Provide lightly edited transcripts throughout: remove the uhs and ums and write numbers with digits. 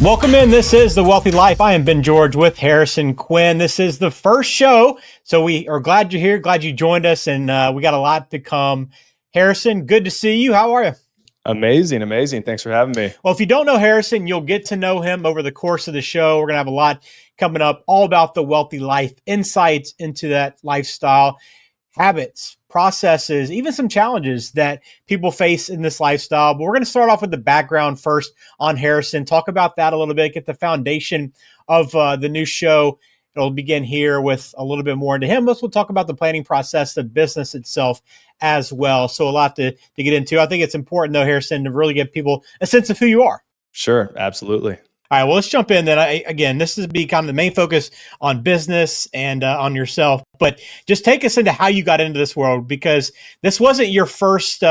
Welcome in. This is The Wealthy Life. I am Ben George with Harrison Quinn. This is the first show, so we are glad you're here, glad you joined us, and we got a lot to come. Harrison, good to see you. How are you? Amazing. Thanks for having me. Well, if you don't know Harrison, you'll get to know him over the course of the show. We're going to have a lot coming up all about the wealthy life, insights into that lifestyle, habits, processes, even some challenges that people face in this lifestyle. But we're going to start off with the background first on Harrison, talk about that a little bit, get the foundation of the new show. It'll begin here with a little bit more into him. We'll talk about the planning process, the business itself as well. So a lot to get into. I think it's important, though, Harrison, to really give people a sense of who you are. Sure, absolutely. All right, well, let's jump in then. Again, this is be kind of the main focus on business and on yourself, but just take us into how you got into this world, because this wasn't your first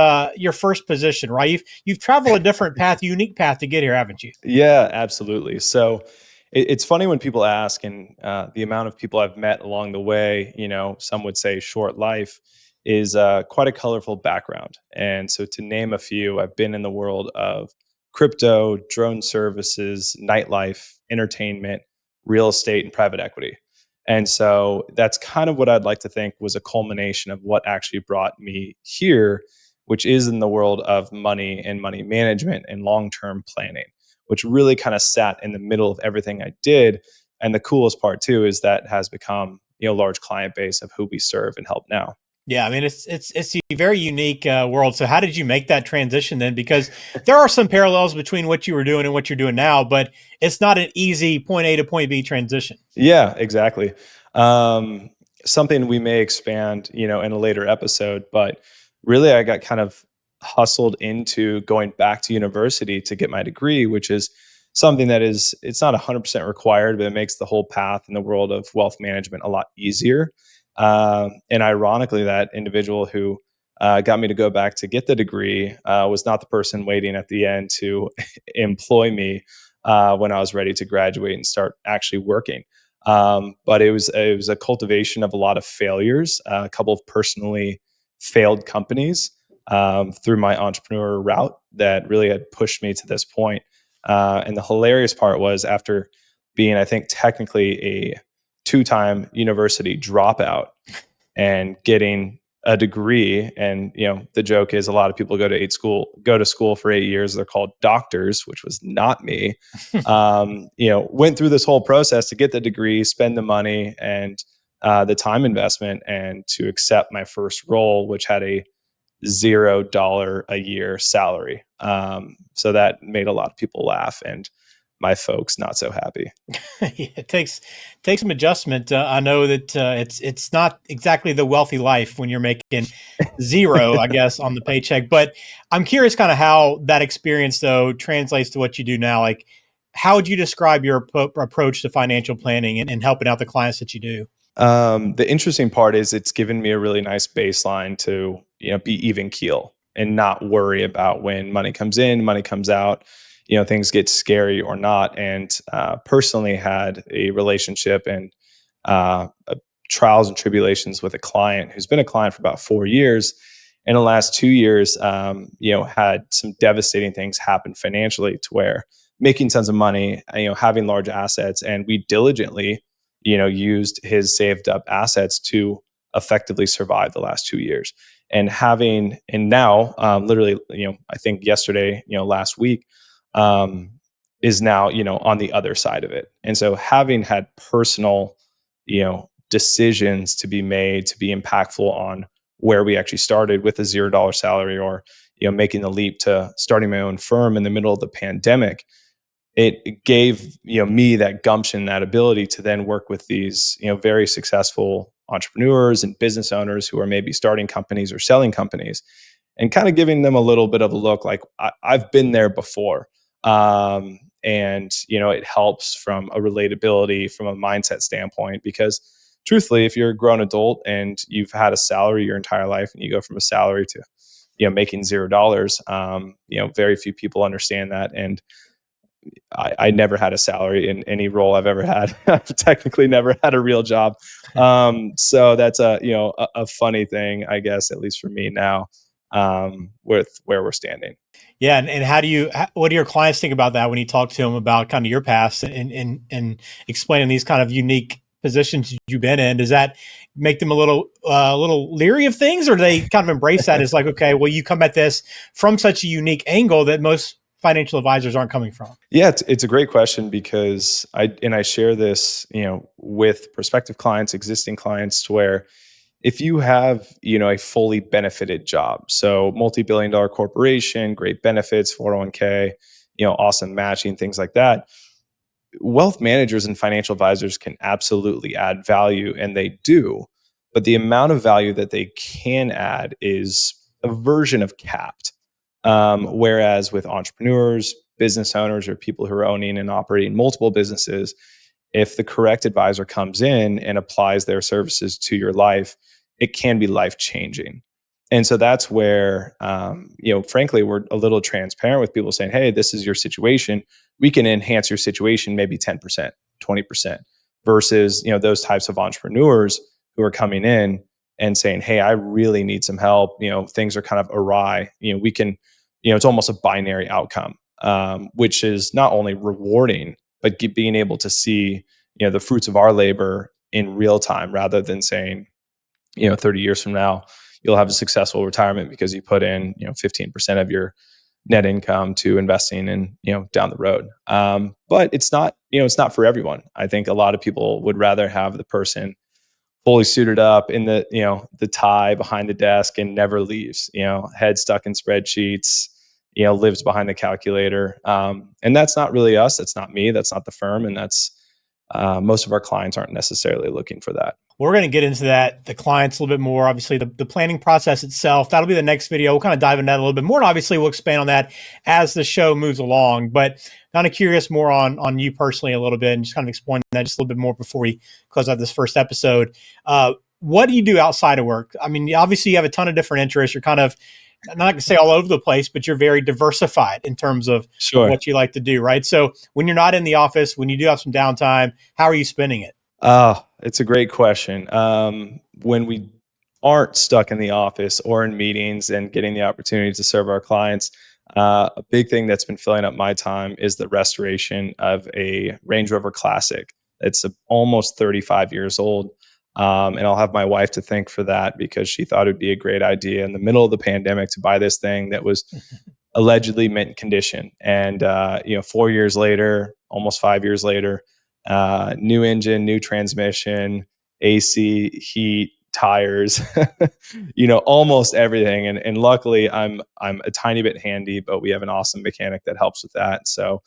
position, right? You've traveled a different path, unique path to get here, haven't you? Yeah, absolutely. So it's funny when people ask, and the amount of people I've met along the way, some would say short life is quite a colorful background. And so to name a few, I've been in the world of crypto, drone services, nightlife, entertainment, real estate, and private equity. And so that's kind of what I'd like to think was a culmination of what actually brought me here, which is in the world of money and money management and long-term planning, which really kind of sat in the middle of everything I did. And the coolest part too is that has become a large client base of who we serve and help now. Yeah, I mean, it's a very unique world. So how did you make that transition then? Because there are some parallels between what you were doing and what you're doing now, but it's not an easy point A to point B transition. Yeah, exactly. Something we may expand, in a later episode, but really I got kind of hustled into going back to university to get my degree, which is something that it's not 100% required, but it makes the whole path in the world of wealth management a lot easier. And ironically, that individual who got me to go back to get the degree was not the person waiting at the end to employ me when I was ready to graduate and start actually working. But it was a cultivation of a lot of failures, a couple of personally failed companies through my entrepreneur route that really had pushed me to this point. And the hilarious part was, after being, I think, technically a two-time university dropout and getting a degree, and the joke is a lot of people go to school for 8 years. They're called doctors, which was not me. Went through this whole process to get the degree, spend the money and the time investment, and to accept my first role, which had a $0 a year salary. So that made a lot of people laugh, and my folks not so happy. Yeah, it takes some adjustment. I know that it's not exactly the wealthy life when you're making zero, I guess, on the paycheck. But I'm curious, kind of how that experience though translates to what you do now. Like, how would you describe your approach to financial planning and helping out the clients that you do? The interesting part is it's given me a really nice baseline to be even keel and not worry about when money comes in, money comes out, things get scary or not. And personally had a relationship and trials and tribulations with a client who's been a client for about 4 years. In the last 2 years, had some devastating things happen financially, to where making tons of money, having large assets, and we diligently, used his saved up assets to effectively survive the last 2 years. And now, literally, I think yesterday, last week, is now, on the other side of it. And so having had personal, decisions to be made to be impactful on where we actually started with a $0 salary, or, making the leap to starting my own firm in the middle of the pandemic, it gave, me that gumption, that ability to then work with these, very successful entrepreneurs and business owners who are maybe starting companies or selling companies, and kind of giving them a little bit of a look like I've been there before. And it helps from a relatability, from a mindset standpoint, because truthfully, if you're a grown adult and you've had a salary your entire life, and you go from a salary to making $0, very few people understand that. And I never had a salary in any role I've ever had. I've technically never had a real job. So that's a funny thing, I guess, at least for me now. with where we're standing. Yeah, and what do your clients think about that when you talk to them about kind of your past and explaining these kind of unique positions you've been in? Does that make them a little leery of things, or do they kind of embrace that as like, okay, well, you come at this from such a unique angle that most financial advisors aren't coming from? Yeah, it's a great question because I share this, with prospective clients, existing clients, to where if you have, a fully benefited job, so multi-billion dollar corporation, great benefits, 401k, awesome matching, things like that, wealth managers and financial advisors can absolutely add value, and they do. But the amount of value that they can add is a version of capped. Whereas with entrepreneurs, business owners, or people who are owning and operating multiple businesses, if the correct advisor comes in and applies their services to your life, it can be life changing. And so that's where, frankly, we're a little transparent with people, saying, hey, this is your situation. We can enhance your situation maybe 10%, 20%, versus, those types of entrepreneurs who are coming in and saying, hey, I really need some help. Things are kind of awry. We can, it's almost a binary outcome, which is not only rewarding, but being able to see, the fruits of our labor in real time, rather than saying, 30 years from now, you'll have a successful retirement because you put in, 15% of your net income to investing in, down the road. But it's not for everyone. I think a lot of people would rather have the person fully suited up in the tie behind the desk and never leaves, head stuck in spreadsheets, lives behind the calculator. And that's not really us. That's not me. That's not the firm. And that's, most of our clients aren't necessarily looking for that. We're going to get into that, the clients a little bit more, obviously the planning process itself. That'll be the next video. We'll kind of dive into that a little bit more. And obviously we'll expand on that as the show moves along, but kind of curious more on you personally a little bit, and just kind of explain that just a little bit more before we close out this first episode. What do you do outside of work? I mean, obviously you have a ton of different interests. You're kind of, I'm not going to say all over the place, but you're very diversified in terms of Sure. what you like to do, right? So when you're not in the office, when you do have some downtime, how are you spending it? Oh, it's a great question. When we aren't stuck in the office or in meetings and getting the opportunity to serve our clients, a big thing that's been filling up my time is the restoration of a Range Rover Classic. It's almost 35 years old. And I'll have my wife to thank for that, because she thought it'd be a great idea in the middle of the pandemic to buy this thing that was allegedly mint condition. And 4 years later, almost 5 years later, new engine, new transmission, AC, heat, tires, almost everything. And luckily, I'm a tiny bit handy, but we have an awesome mechanic that helps with that. So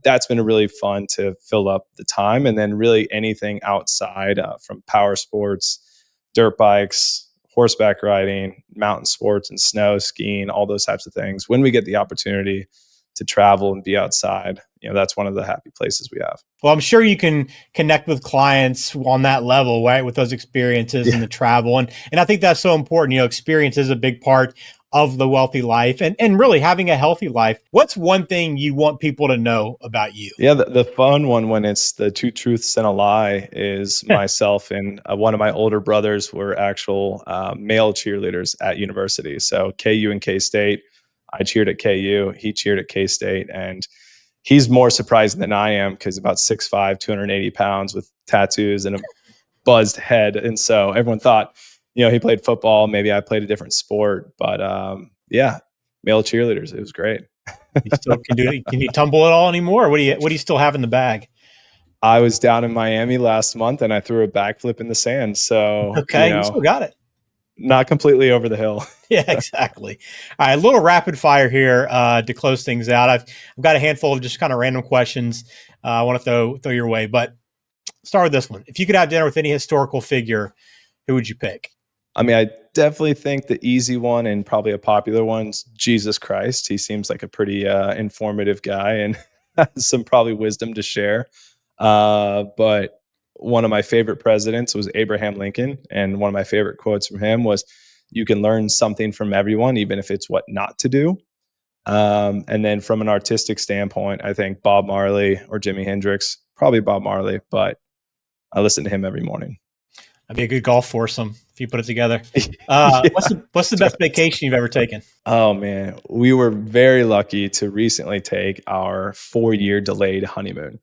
that's been a really fun to fill up the time. And then really anything outside, from power sports, dirt bikes, horseback riding, mountain sports, and snow skiing, all those types of things. When we get the opportunity to travel and be outside, that's one of the happy places we have. Well, I'm sure you can connect with clients on that level, right? With those experiences and the travel. And I think that's so important. Experience is a big part of the wealthy life, and really having a healthy life. What's one thing you want people to know about you? Yeah, the fun one, when it's the two truths and a lie, is myself and one of my older brothers were actual male cheerleaders at university. So KU and K-State. I cheered at KU. He cheered at K-State. And he's more surprised than I am, because about 6'5", 280 pounds with tattoos and a buzzed head. And so everyone thought, he played football. Maybe I played a different sport. But yeah, male cheerleaders. It was great. You still can do it. Can you tumble at all anymore? Or what do you still have in the bag? I was down in Miami last month and I threw a backflip in the sand. So, Okay, you still got it. not completely over the hill. Yeah, exactly. All right, a little rapid fire here to close things out. I've got a handful of just kind of random questions I want to throw your way, but start with this one. If you could have dinner with any historical figure, who would you pick? I mean, I definitely think the easy one, and probably a popular one's Jesus Christ. He seems like a pretty informative guy and has some probably wisdom to share. But one of my favorite presidents was Abraham Lincoln. And one of my favorite quotes from him was, you can learn something from everyone, even if it's what not to do. And then from an artistic standpoint, I think Bob Marley or Jimi Hendrix, probably Bob Marley, but I listen to him every morning. That'd be a good golf foursome if you put it together. Yeah, What's the best vacation you've ever taken? oh man, we were very lucky to recently take our 4-year delayed honeymoon.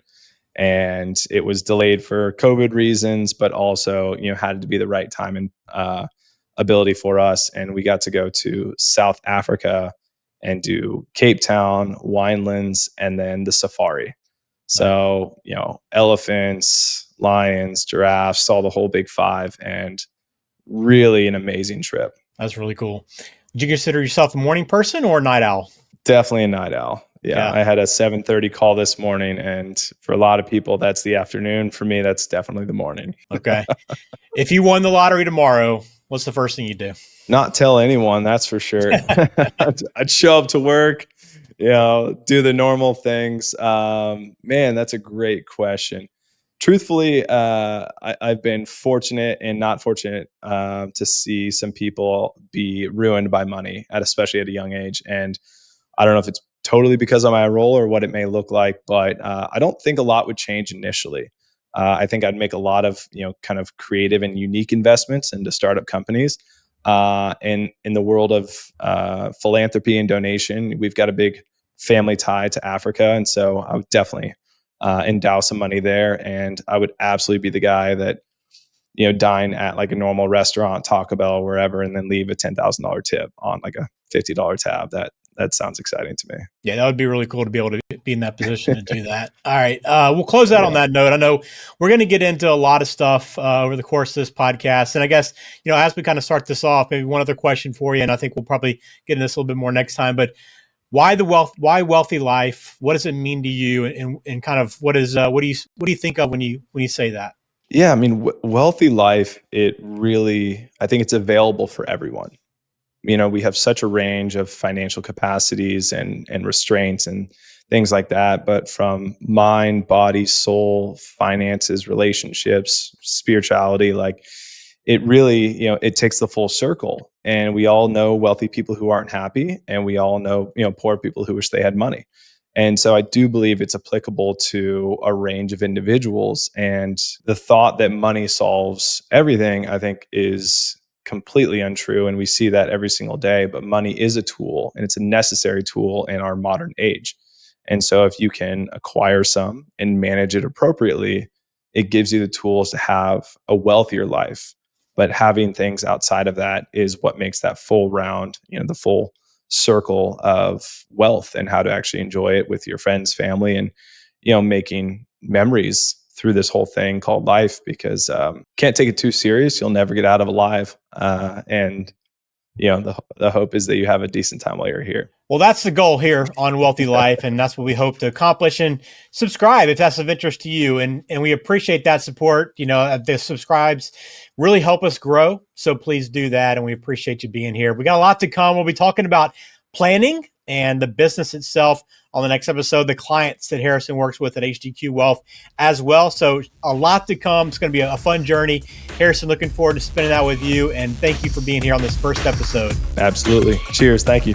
And it was delayed for COVID reasons, but also, had to be the right time and ability for us. And we got to go to South Africa and do Cape Town, Winelands, and then the safari. Nice. So, elephants, lions, giraffes, saw the whole big five, and really an amazing trip. That's really cool. Did you consider yourself a morning person or a night owl? Definitely a night owl. Yeah, Yeah. I had a 7:30 call this morning, and for a lot of people, that's the afternoon. For me, that's definitely the morning. Okay. If you won the lottery tomorrow, what's the first thing you do? Not tell anyone, that's for sure. I'd show up to work, do the normal things. Man, that's a great question. Truthfully, I've been fortunate and not fortunate to see some people be ruined by money, especially at a young age. And I don't know if it's totally because of my role or what it may look like, but I don't think a lot would change initially. I think I'd make a lot of kind of creative and unique investments into startup companies. And in the world of philanthropy and donation, we've got a big family tie to Africa, and so I would definitely endow some money there. And I would absolutely be the guy that dine at like a normal restaurant, Taco Bell, wherever, and then leave a $10,000 tip on like a $50 tab. That sounds exciting to me. Yeah, that would be really cool to be able to be in that position to do that. All right. We'll close out on Yeah. that note. I know we're going to get into a lot of stuff over the course of this podcast. And I guess, as we kind of start this off, maybe one other question for you, and I think we'll probably get into this a little bit more next time, but why wealthy life? What does it mean to you? And kind of what do you think of when you say that? Yeah, I mean, wealthy life, I think it's available for everyone. We have such a range of financial capacities and restraints and things like that. But from mind, body, soul, finances, relationships, spirituality, like it really, it takes the full circle. And we all know wealthy people who aren't happy, and we all know, poor people who wish they had money. And so I do believe it's applicable to a range of individuals. And the thought that money solves everything, I think, is completely untrue. And we see that every single day. But money is a tool, and it's a necessary tool in our modern age. And so if you can acquire some and manage it appropriately, it gives you the tools to have a wealthier life. But having things outside of that is what makes that full round, the full circle of wealth, and how to actually enjoy it with your friends, family, and making memories through this whole thing called life. Because can't take it too serious, you'll never get out of alive. And the hope is that you have a decent time while you're here. Well, that's the goal here on Wealthy Life, and that's what we hope to accomplish. And subscribe if that's of interest to you, and we appreciate that support. The subscribes really help us grow, so please do that, and we appreciate you being here. We got a lot to come. We'll be talking about planning and the business itself on the next episode, the clients that Harrison works with at HDQ Wealth as well. So a lot to come. It's going to be a fun journey. Harrison, looking forward to spending that with you, and thank you for being here on this first episode. Absolutely. Cheers. Thank you.